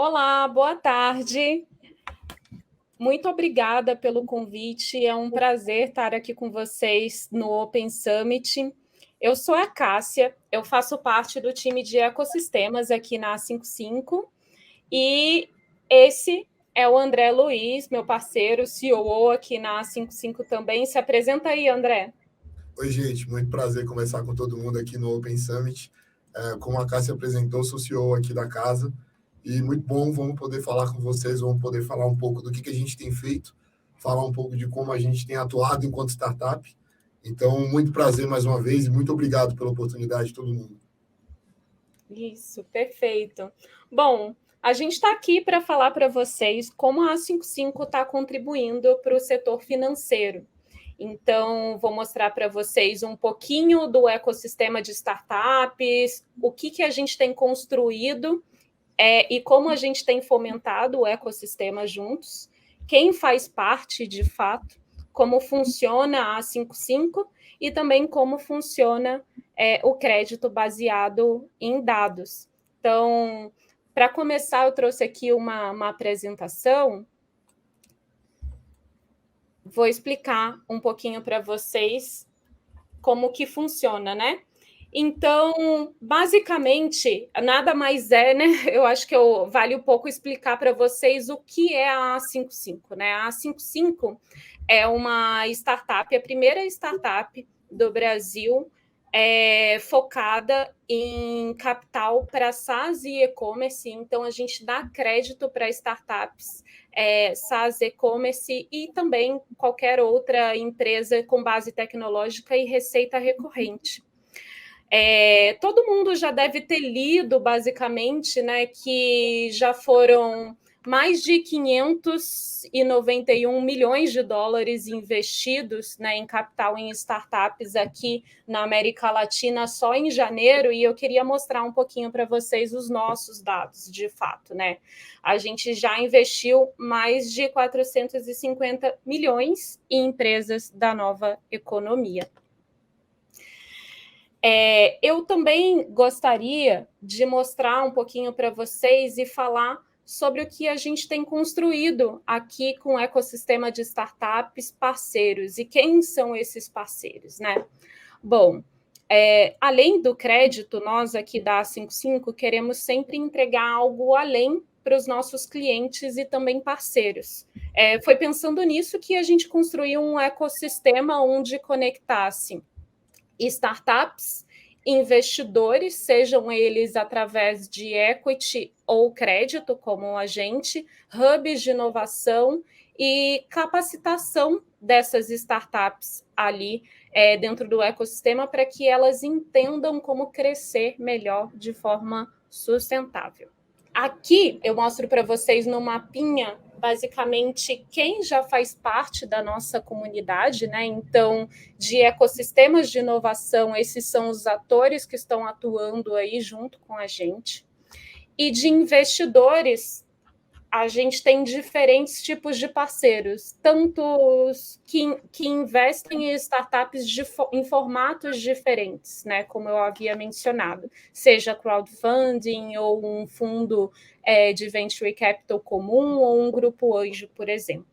Olá, boa tarde. Muito obrigada pelo convite. É um prazer estar aqui com vocês no Open Summit. Eu sou a Cássia, eu faço parte do time de ecossistemas aqui na A55 e esse é o André Luiz, meu parceiro, COO aqui na A55 também. Se apresenta aí, André. Oi, gente, muito prazer conversar com todo mundo aqui no Open Summit. Como a Cássia apresentou, sou CEO aqui da casa e muito bom, vamos poder falar com vocês, vamos poder falar um pouco do que a gente tem feito, falar um pouco de como a gente tem atuado enquanto startup. Então, muito prazer mais uma vez e muito obrigado pela oportunidade de todo mundo. Isso, perfeito. Bom, a gente está aqui para falar para vocês como a A55 está contribuindo para o setor financeiro. Então, vou mostrar para vocês um pouquinho do ecossistema de startups, o que a gente tem construído e como a gente tem fomentado o ecossistema juntos, quem faz parte de fato, como funciona a 55 e também como funciona o crédito baseado em dados. Então, para começar, eu trouxe aqui uma apresentação. Vou explicar um pouquinho para vocês como que funciona, né? Então, basicamente, nada mais é, né? Eu acho que vale um pouco explicar para vocês o que é a A55, né? A A55 é uma startup, a primeira startup do Brasil focada em capital para SaaS e e-commerce. Então, a gente dá crédito para startups SaaS, e-commerce e também qualquer outra empresa com base tecnológica e receita recorrente. Todo mundo já deve ter lido, basicamente, né, que já foram mais de 591 milhões de dólares investidos, né, em capital em startups aqui na América Latina só em janeiro, e eu queria mostrar um pouquinho para vocês os nossos dados, de fato, né? A gente já investiu mais de 450 milhões em empresas da nova economia. Eu também gostaria de mostrar um pouquinho para vocês e falar sobre o que a gente tem construído aqui com o ecossistema de startups parceiros. E quem são esses parceiros, né? Bom, além do crédito, nós aqui da A55 queremos sempre entregar algo além para os nossos clientes e também parceiros. Foi pensando nisso que a gente construiu um ecossistema onde conectasse startups, investidores, sejam eles através de equity ou crédito, como a gente, hubs de inovação e capacitação dessas startups ali dentro do ecossistema para que elas entendam como crescer melhor de forma sustentável. Aqui eu mostro para vocês no mapinha, basicamente, quem já faz parte da nossa comunidade, né? Então, de ecossistemas de inovação, esses são os atores que estão atuando aí junto com a gente. E de investidores, a gente tem diferentes tipos de parceiros, tanto os que investem em startups em formatos diferentes, né, como eu havia mencionado, seja crowdfunding ou um fundo de venture capital comum ou um grupo anjo, por exemplo.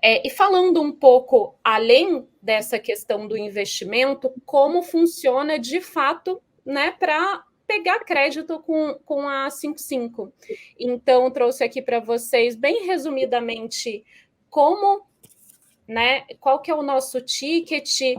E falando um pouco além dessa questão do investimento, como funciona de fato, né, para pegar crédito com a 55. Então, trouxe aqui para vocês, bem resumidamente, como, né, qual que é o nosso ticket,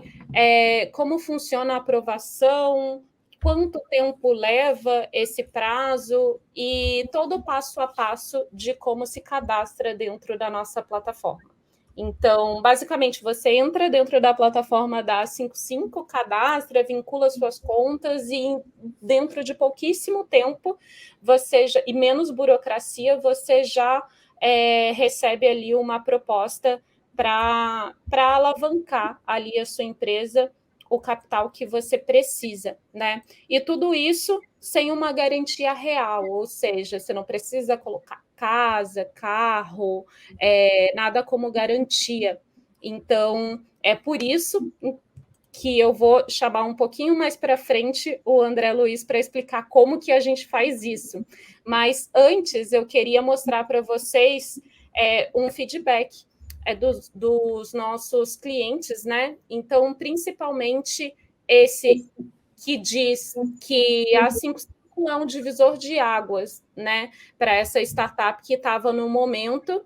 como funciona a aprovação, quanto tempo leva esse prazo e todo o passo a passo de como se cadastra dentro da nossa plataforma. Então, basicamente, você entra dentro da plataforma da A55, cadastra, vincula suas contas e dentro de pouquíssimo tempo e menos burocracia, você já recebe ali uma proposta para alavancar ali a sua empresa, o capital que você precisa, né? E tudo isso sem uma garantia real, ou seja, você não precisa colocar casa, carro, nada como garantia. Então, é por isso que eu vou chamar um pouquinho mais para frente o André Luiz para explicar como que a gente faz isso. Mas antes eu queria mostrar para vocês um feedback dos nossos clientes, né? Então, principalmente esse que diz que a 55 é um divisor de águas, né? Para essa startup que estava no momento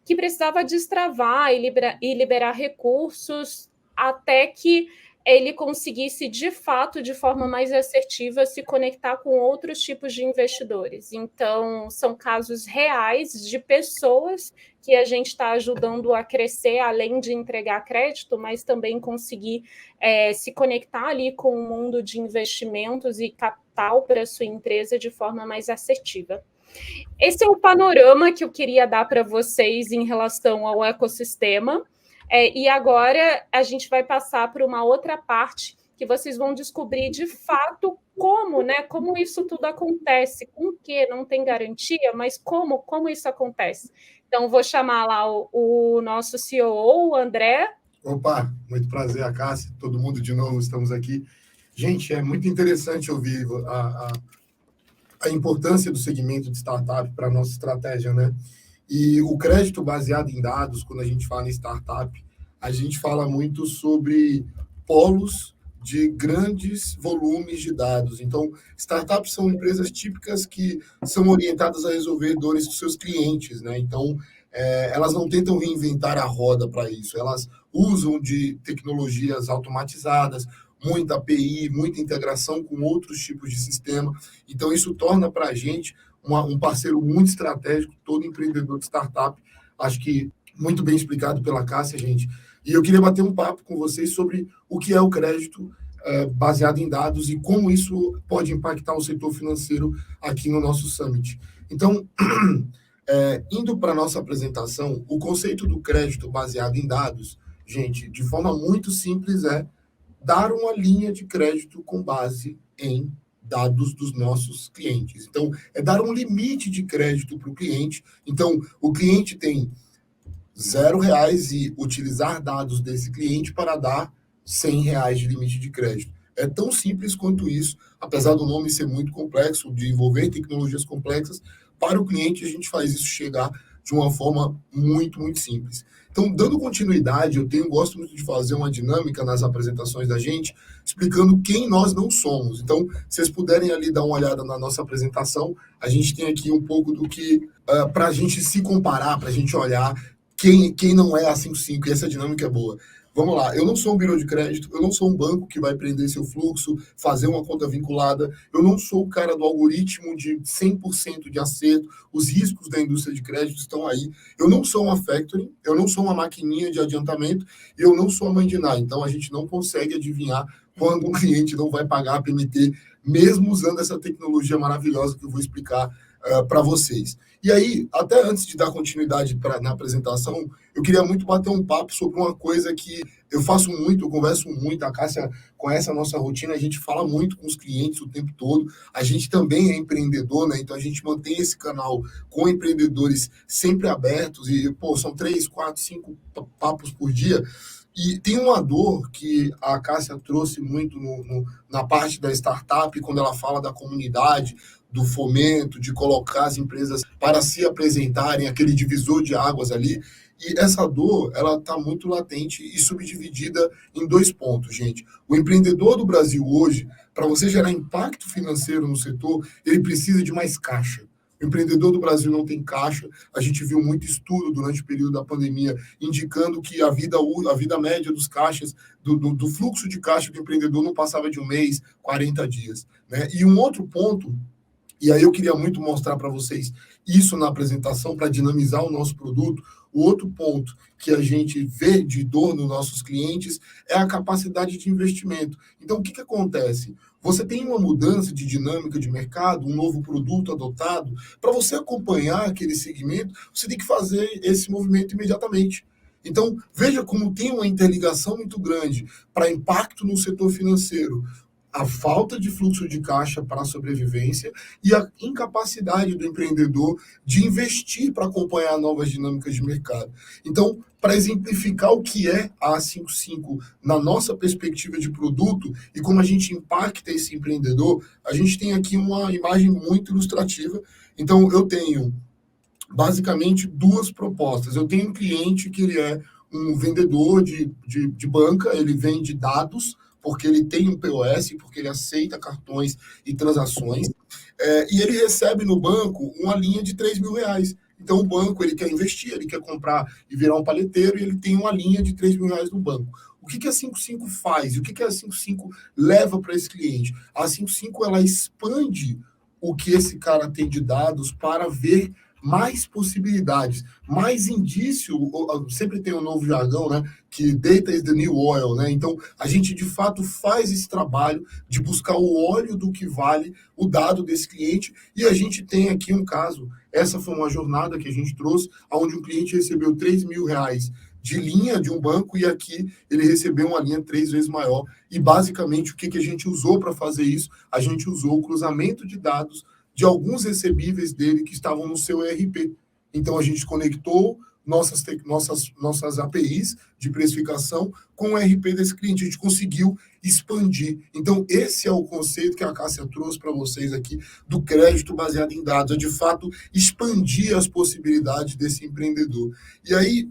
que precisava destravar e liberar recursos até que ele conseguisse, de fato, de forma mais assertiva, se conectar com outros tipos de investidores. Então, são casos reais de pessoas que a gente está ajudando a crescer, além de entregar crédito, mas também conseguir se conectar ali com o mundo de investimentos e capital para a sua empresa de forma mais assertiva. Esse é o panorama que eu queria dar para vocês em relação ao ecossistema. E agora a gente vai passar para uma outra parte que vocês vão descobrir de fato como, né? Como isso tudo acontece, com que não tem garantia, mas como isso acontece. Então, vou chamar lá o nosso CEO, o André. Opa, muito prazer, a Cássia, todo mundo de novo, estamos aqui. Gente, é muito interessante ouvir a importância do segmento de startup para a nossa estratégia, né? E o crédito baseado em dados, quando a gente fala em startup, a gente fala muito sobre polos de grandes volumes de dados. Então, startups são empresas típicas que são orientadas a resolver dores dos seus clientes, né? Então, elas não tentam reinventar a roda para isso, elas usam de tecnologias automatizadas, muita API, muita integração com outros tipos de sistema. Então, isso torna para a gente um parceiro muito estratégico, todo empreendedor de startup. Acho que muito bem explicado pela Cássia, gente. E eu queria bater um papo com vocês sobre o que é o crédito baseado em dados e como isso pode impactar o setor financeiro aqui no nosso Summit. Então, indo para a nossa apresentação, o conceito do crédito baseado em dados, gente, de forma muito simples, é dar uma linha de crédito com base em dados dos nossos clientes. Então, é dar um limite de crédito para o cliente. Então, o cliente tem R$ 0 e utilizar dados desse cliente para dar R$ 100 de limite de crédito. É tão simples quanto isso, apesar do nome ser muito complexo, de envolver tecnologias complexas, para o cliente a gente faz isso chegar de uma forma muito, muito simples. Então, dando continuidade, gosto muito de fazer uma dinâmica nas apresentações da gente, explicando quem nós não somos. Então, se vocês puderem ali dar uma olhada na nossa apresentação, a gente tem aqui um pouco do que, para a gente se comparar, para a gente olhar quem não é a 55, e essa dinâmica é boa. Vamos lá, eu não sou um birô de crédito, eu não sou um banco que vai prender seu fluxo, fazer uma conta vinculada, eu não sou o cara do algoritmo de 100% de acerto, os riscos da indústria de crédito estão aí, eu não sou uma factoring, eu não sou uma maquininha de adiantamento, e eu não sou a mãe de Ná, então a gente não consegue adivinhar quando um cliente não vai pagar a PMT, mesmo usando essa tecnologia maravilhosa que eu vou explicar para vocês. E aí, até antes de dar continuidade na apresentação, eu queria muito bater um papo sobre uma coisa que eu faço muito, eu converso muito, a Cássia conhece a nossa rotina, a gente fala muito com os clientes o tempo todo, a gente também é empreendedor, né? Então a gente mantém esse canal com empreendedores sempre abertos, e são 3, 4, 5 papos por dia. E tem uma dor que a Cássia trouxe muito na parte da startup, quando ela fala da comunidade, do fomento, de colocar as empresas para se apresentarem, aquele divisor de águas ali. E essa dor, ela está muito latente e subdividida em 2 pontos, gente. O empreendedor do Brasil hoje, para você gerar impacto financeiro no setor, ele precisa de mais caixa. O empreendedor do Brasil não tem caixa. A gente viu muito estudo durante o período da pandemia indicando que a vida média dos caixas, do fluxo de caixa do empreendedor não passava de 1 mês, 40 dias. Né? E um outro ponto, e aí eu queria muito mostrar para vocês isso na apresentação, para dinamizar o nosso produto. O outro ponto que a gente vê de dor nos nossos clientes é a capacidade de investimento. Então, o que acontece? Você tem uma mudança de dinâmica de mercado, um novo produto adotado. Para você acompanhar aquele segmento, você tem que fazer esse movimento imediatamente. Então, veja como tem uma interligação muito grande para impacto no setor financeiro. a falta de fluxo de caixa para a sobrevivência e a incapacidade do empreendedor de investir para acompanhar novas dinâmicas de mercado. Então, para exemplificar o que é a A55 na nossa perspectiva de produto e como a gente impacta esse empreendedor, a gente tem aqui uma imagem muito ilustrativa. Então, eu tenho basicamente duas propostas. Eu tenho um cliente que ele é um vendedor de banca, ele vende dados, porque ele tem um POS, porque ele aceita cartões e transações, e ele recebe no banco uma linha de R$ 3.000. Então, o banco ele quer investir, ele quer comprar e virar um paleteiro, e ele tem uma linha de R$ 3.000 no banco. O que a 55 faz? O que a 55 leva para esse cliente? A 55 ela expande o que esse cara tem de dados para ver mais possibilidades, mais indício, sempre tem um novo jargão, né, que data is the new oil, né, então a gente de fato faz esse trabalho de buscar o óleo do que vale o dado desse cliente, e a gente tem aqui um caso, essa foi uma jornada que a gente trouxe, onde um cliente recebeu R$ 3.000 de linha de um banco, e aqui ele recebeu uma linha 3 vezes maior, e basicamente o que a gente usou para fazer isso? A gente usou o cruzamento de dados de alguns recebíveis dele que estavam no seu ERP. Então, a gente conectou nossas APIs de precificação com o ERP desse cliente. A gente conseguiu expandir. Então, esse é o conceito que a Cássia trouxe para vocês aqui do crédito baseado em dados. É, de fato, expandir as possibilidades desse empreendedor. E aí,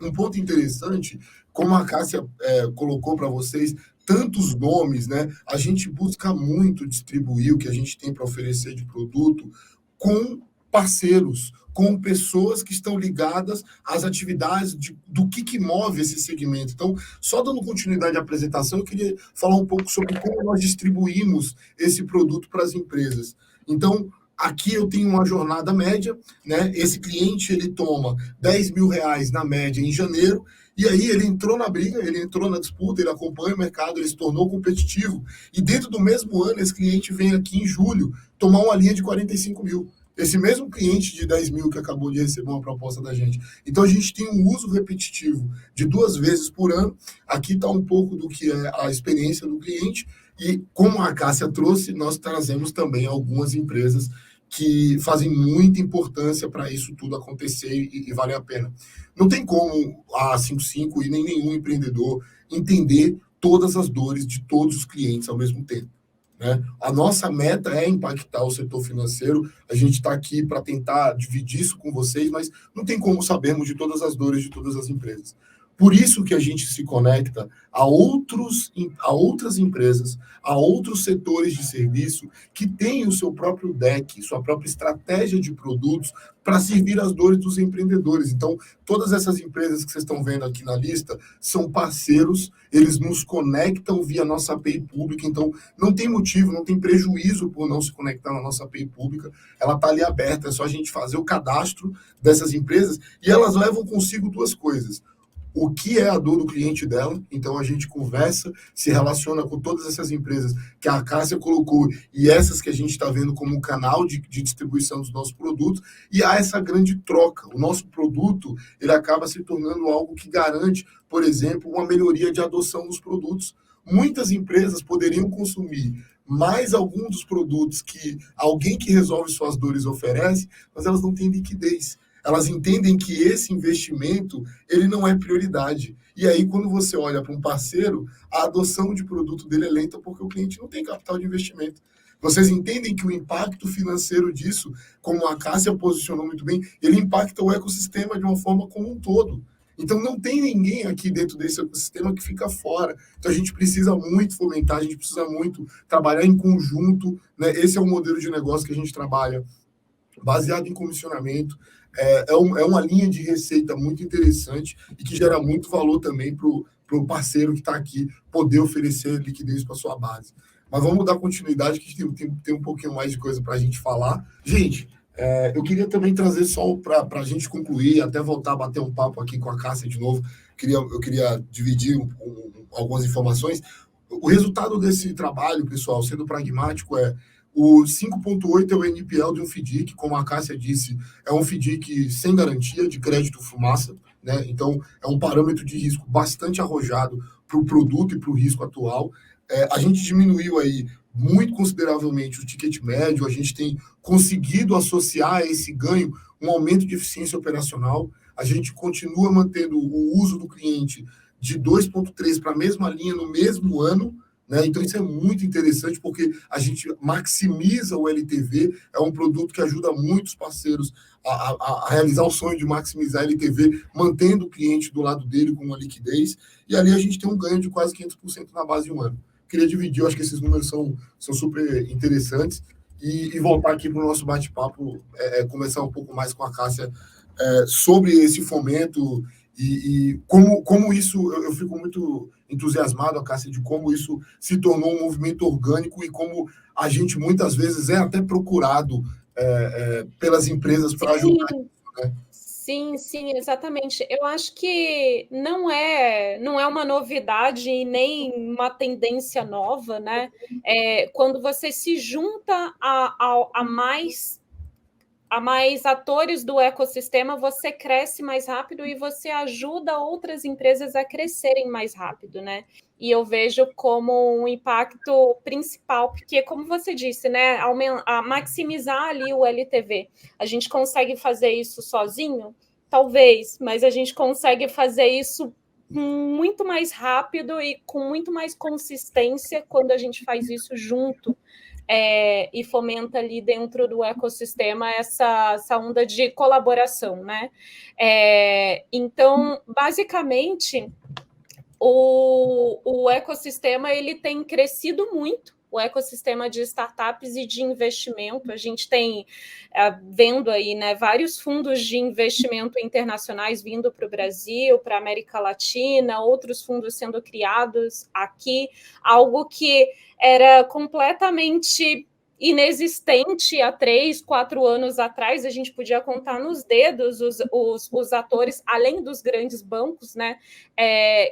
um ponto interessante, como a Cássia colocou para vocês, tantos nomes, né? A gente busca muito distribuir o que a gente tem para oferecer de produto com parceiros, com pessoas que estão ligadas às atividades do que move esse segmento. Então, só dando continuidade à apresentação, eu queria falar um pouco sobre como nós distribuímos esse produto para as empresas. Então, aqui eu tenho uma jornada média, né? Esse cliente ele toma R$ 10.000 na média em janeiro, e aí ele entrou na briga, ele entrou na disputa, ele acompanha o mercado, ele se tornou competitivo. E dentro do mesmo ano, esse cliente vem aqui em julho tomar uma linha de 45 mil. Esse mesmo cliente de 10 mil que acabou de receber uma proposta da gente. Então, a gente tem um uso repetitivo de 2 vezes por ano. Aqui está um pouco do que é a experiência do cliente. E como a Cássia trouxe, nós trazemos também algumas empresas que fazem muita importância para isso tudo acontecer e vale a pena. Não tem como a 55 e nem nenhum empreendedor entender todas as dores de todos os clientes ao mesmo tempo, né? A nossa meta é impactar o setor financeiro, a gente está aqui para tentar dividir isso com vocês, mas não tem como sabermos de todas as dores de todas as empresas. Por isso que a gente se conecta a outras empresas, a outros setores de serviço que têm o seu próprio deck, sua própria estratégia de produtos para servir as dores dos empreendedores. Então, todas essas empresas que vocês estão vendo aqui na lista são parceiros, eles nos conectam via nossa API pública, então não tem motivo, não tem prejuízo por não se conectar na nossa API pública, ela está ali aberta, é só a gente fazer o cadastro dessas empresas e elas levam consigo 2 coisas. O que é a dor do cliente dela, então a gente conversa, se relaciona com todas essas empresas que a Cássia colocou e essas que a gente está vendo como um canal de distribuição dos nossos produtos, e há essa grande troca. O nosso produto, ele acaba se tornando algo que garante, por exemplo, uma melhoria de adoção dos produtos. Muitas empresas poderiam consumir mais algum dos produtos que alguém que resolve suas dores oferece, mas elas não têm liquidez. Elas entendem que esse investimento ele não é prioridade. E aí, quando você olha para um parceiro, a adoção de produto dele é lenta porque o cliente não tem capital de investimento. Vocês entendem que o impacto financeiro disso, como a Cássia posicionou muito bem, ele impacta o ecossistema de uma forma como um todo. Então, não tem ninguém aqui dentro desse ecossistema que fica fora. Então, a gente precisa muito fomentar, a gente precisa muito trabalhar em conjunto, né? Esse é o modelo de negócio que a gente trabalha, baseado em comissionamento. É uma linha de receita muito interessante e que gera muito valor também para o parceiro que está aqui poder oferecer liquidez para sua base. Mas vamos dar continuidade, que tem um pouquinho mais de coisa para a gente falar. Gente, eu queria também trazer só para a gente concluir, até voltar a bater um papo aqui com a Cássia de novo. Eu queria dividir algumas informações. O resultado desse trabalho, pessoal, sendo pragmático, o 5,8 é o NPL de um FDIC, como a Cássia disse, é um FDIC sem garantia de crédito fumaça, né? Então, é um parâmetro de risco bastante arrojado para o produto e para o risco atual. A gente diminuiu aí muito consideravelmente o ticket médio, a gente tem conseguido associar a esse ganho um aumento de eficiência operacional, a gente continua mantendo o uso do cliente de 2,3 para a mesma linha no mesmo ano, né? Então, isso é muito interessante, porque a gente maximiza o LTV, é um produto que ajuda muitos parceiros a realizar o sonho de maximizar a LTV, mantendo o cliente do lado dele com uma liquidez, e ali a gente tem um ganho de quase 500% na base de um ano. Queria dividir, eu acho que esses números são super interessantes, e voltar aqui para o nosso bate-papo, começar um pouco mais com a Cássia sobre esse fomento e como isso, eu fico muito entusiasmado, Cássia, de como isso se tornou um movimento orgânico e como a gente muitas vezes é até procurado pelas empresas para ajudar. Né? Sim, sim, exatamente. Eu acho que não é uma novidade e nem uma tendência nova, né? Quando você se junta a mais atores do ecossistema, você cresce mais rápido e você ajuda outras empresas a crescerem mais rápido, né? E eu vejo como um impacto principal, porque, como você disse, né, maximizar ali o LTV. A gente consegue fazer isso sozinho? Talvez, mas a gente consegue fazer isso muito mais rápido e com muito mais consistência quando a gente faz isso junto. E fomenta ali dentro do ecossistema essa onda de colaboração, né? Então, basicamente, o ecossistema ele tem crescido muito, o ecossistema de startups e de investimento. A gente tem vendo aí, né, vários fundos de investimento internacionais vindo para o Brasil, para a América Latina, outros fundos sendo criados aqui, algo que era completamente inexistente há 3, 4 anos atrás. A gente podia contar nos dedos os atores, além dos grandes bancos, né,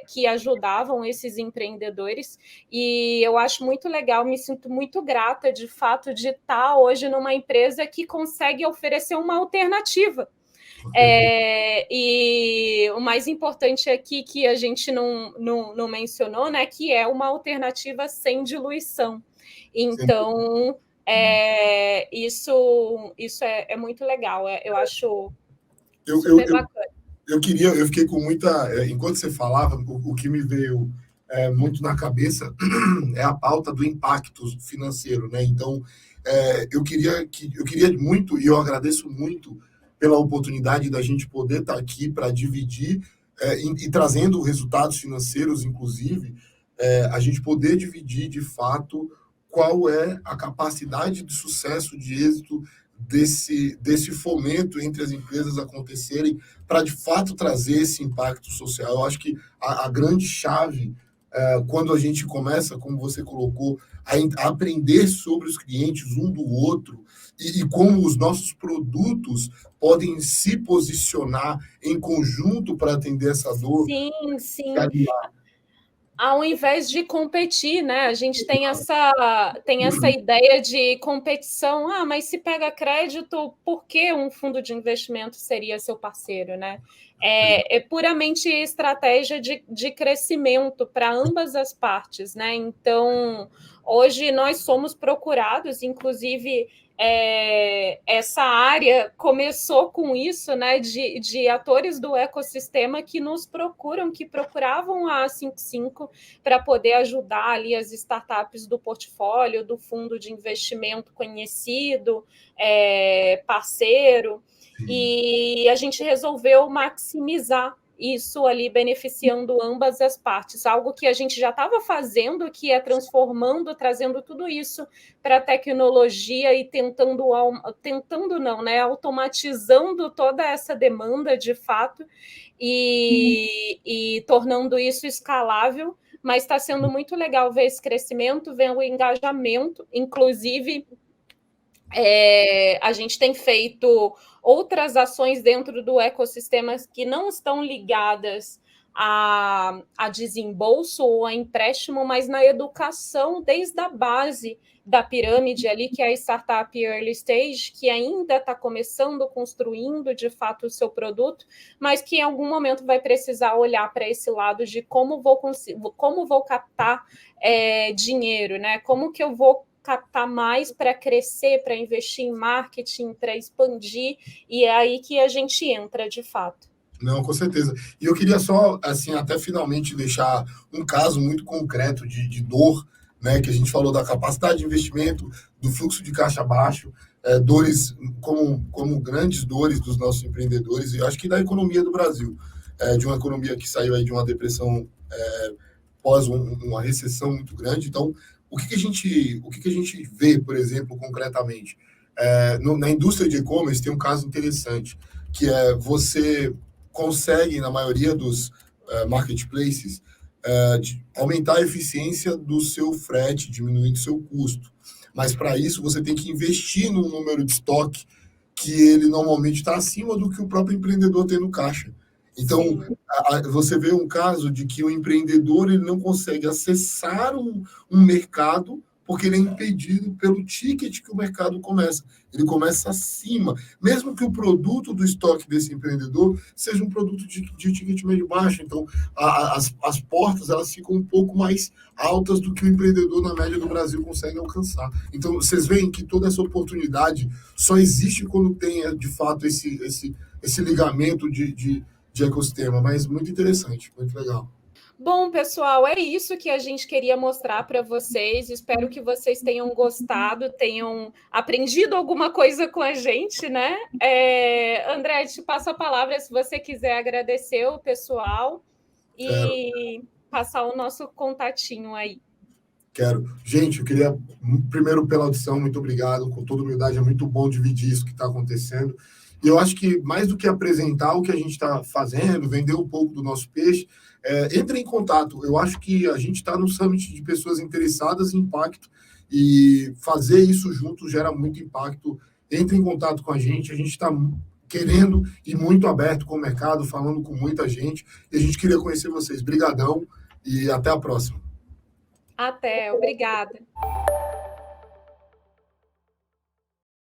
que ajudavam esses empreendedores. E eu acho muito legal, me sinto muito grata, de fato, de estar hoje numa empresa que consegue oferecer uma alternativa. E o mais importante aqui que a gente não mencionou, né, que é uma alternativa sem diluição. Então, isso é muito legal, eu acho super bacana. Eu fiquei com muita. Enquanto você falava, o que me veio muito na cabeça é a pauta do impacto financeiro, né? Então, eu queria muito, e eu agradeço muito pela oportunidade da gente poder estar aqui para dividir e trazendo resultados financeiros, inclusive, a gente poder dividir de fato qual é a capacidade de sucesso, de êxito desse fomento entre as empresas acontecerem para, de fato, trazer esse impacto social. Eu acho que a grande chave, quando a gente começa, como você colocou, a aprender sobre os clientes um do outro e como os nossos produtos podem se posicionar em conjunto para atender essa dor. Sim, sim. Ao invés de competir, né? A gente tem essa ideia de competição. Mas se pega crédito, por que um fundo de investimento seria seu parceiro, né? É puramente estratégia de crescimento para ambas as partes, né? Então, hoje nós somos procurados, inclusive essa área começou com isso, né, de atores do ecossistema que nos procuram, que procuravam a A55 para poder ajudar ali as startups do portfólio, do fundo de investimento conhecido, parceiro, e a gente resolveu maximizar isso ali, beneficiando ambas as partes, algo que a gente já estava fazendo, que é transformando, trazendo tudo isso para a tecnologia e tentando não, né, automatizando toda essa demanda de fato e tornando isso escalável, mas está sendo muito legal ver esse crescimento, ver o engajamento, inclusive a gente tem feito outras ações dentro do ecossistema que não estão ligadas a desembolso ou a empréstimo, mas na educação desde a base da pirâmide ali, que é a startup early stage, que ainda está começando, construindo de fato o seu produto, mas que em algum momento vai precisar olhar para esse lado de como vou captar dinheiro, né? Como que eu vou captar mais para crescer, para investir em marketing, para expandir, e é aí que a gente entra de fato. Não, com certeza. E eu queria só, assim, até finalmente deixar um caso muito concreto de dor, né, que a gente falou da capacidade de investimento, do fluxo de caixa baixo, dores como grandes dores dos nossos empreendedores, e eu acho que da economia do Brasil, de uma economia que saiu aí de uma depressão pós uma recessão muito grande. Então, o que a gente vê, por exemplo, concretamente? Na indústria de e-commerce tem um caso interessante, que é você consegue, na maioria dos marketplaces, aumentar a eficiência do seu frete, diminuindo o seu custo. Mas, para isso, você tem que investir num número de estoque que ele normalmente está acima do que o próprio empreendedor tem no caixa. Então, você vê um caso de que o empreendedor ele não consegue acessar um mercado porque ele é impedido pelo ticket que o mercado começa. Ele começa acima. Mesmo que o produto do estoque desse empreendedor seja um produto de ticket médio baixo. Então, as portas elas ficam um pouco mais altas do que o empreendedor, na média do Brasil, consegue alcançar. Então, vocês veem que toda essa oportunidade só existe quando tem, de fato, esse ligamento de ecossistema. Mas muito interessante, muito legal. Bom, pessoal, é isso que a gente queria mostrar para vocês. Espero que vocês tenham gostado, tenham aprendido alguma coisa com a gente, né? André, te passo a palavra se você quiser agradecer o pessoal e passar o nosso contatinho aí. Quero. Gente, eu queria, primeiro, pela audição, muito obrigado. Com toda humildade, é muito bom dividir isso que está acontecendo. E eu acho que, mais do que apresentar o que a gente está fazendo, vender um pouco do nosso peixe, entre em contato. Eu acho que a gente está no summit de pessoas interessadas em impacto e fazer isso junto gera muito impacto. Entre em contato com a gente está querendo e muito aberto com o mercado, falando com muita gente, e a gente queria conhecer vocês. Brigadão e até a próxima. Até, obrigada.